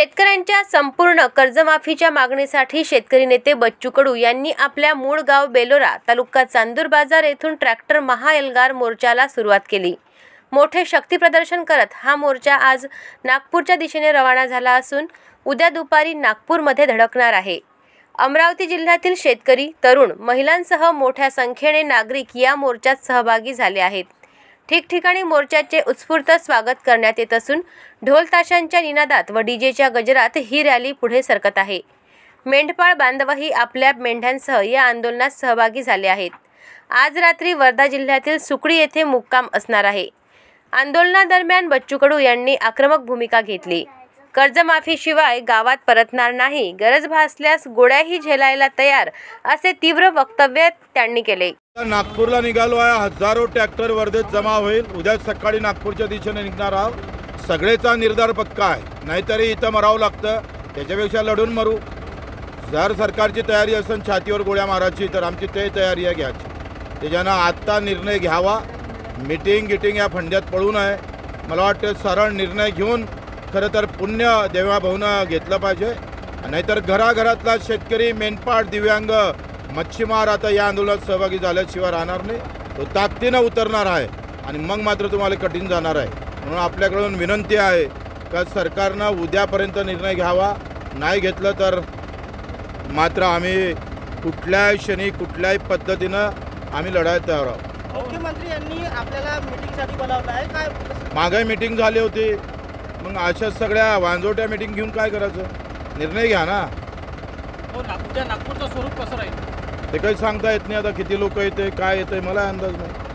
शेतकऱ्यांच्या संपूर्ण कर्जमाफीच्या मागणीसाठी शेतकरी नेते बच्चू कडू यांनी आपल्या मूळ गाव बेलोरा तालुका चांदूर बाजार येथून ट्रॅक्टर महाएल्गार मोर्चाला सुरुवात केली। मोठे शक्ती प्रदर्शन करत हा मोर्चा आज नागपूरच्या दिशेने रवाना झाला असून उद्या दुपारी नागपूरमध्ये धडकणार आहे। अमरावती जिल्ह्यातील शेतकरी, तरुण, महिलांसह मोठ्या संख्येने नागरिक या मोर्चात सहभागी झाले आहेत। ठिकठिकाणी मोर्चाचे उत्स्फूर्त स्वागत करण्यात येत असून ढोल ताशांच्या निनादात व डीजेच्या गजरात ही रॅली पुढे सरकत आहे। मेंढपाळ बांधवही आपल्या मेंढ्यांसह या आंदोलनात सहभागी झाले आहेत। आज रात्री वर्धा जिल्ह्यातील सुकडी येथे मुक्काम असणार आहे। आंदोलनादरम्यान बच्चू कडू यांनी आक्रमक भूमिका घेतली। कर्जमाफीशिवाय गावात परतणार नाही, गरज भासल्यास गोळ्याही झेलायला तयार असे तीव्र वक्तव्य त्यांनी केले। नागपूरला निघालो आहे। हजारो ट्रॅक्टर वर्धेत जमा होईल। उद्या सकाळी नागपूरच्या दिशेने निघणार आहोत। सगळेचा निर्धार पक्का आहे, नाहीतरी इथं मरावं लागतं, त्याच्यापेक्षा लढून मरू। जर सरकारची तयारी असेल छातीवर गोळ्या मारायची तर आमची ते तयारी आहे घ्यायची। त्याच्यानं आत्ता निर्णय घ्यावा। मीटिंग या फंड्यात पडू नये। मला वाटतं सरळ निर्णय घेऊन खरं तर पुण्य देवाभाऊनं घेतलं पाहिजे, नाहीतर घराघरातला शेतकरी, मेंढपाळ, दिव्यांग, मच्छीमार आता या आंदोलनात सहभागी झाल्याशिवाय राहणार नाही। तो ताकदीनं उतरणार आहे आणि मग मात्र तुम्हाला कठीण जाणार आहे। म्हणून आपल्याकडून विनंती आहे का सरकारनं उद्यापर्यंत निर्णय घ्यावा। नाही घेतलं तर मात्र आम्ही कुठल्याही क्षणी कुठल्याही पद्धतीनं आम्ही लढायला तयार आहोत। मुख्यमंत्री यांनी आपल्याला मीटिंगसाठी बोलावलं आहे काय? मागे मीटिंग झाली होती, मग अशा सगळ्या वांजोट्या मीटिंग घेऊन काय करायचं? निर्णय घ्या ना। नागपूरचं स्वरूप कसं राहील ते काही सांगता येत नाही। आता किती लोक येते काय येते मला अंदाज नाही।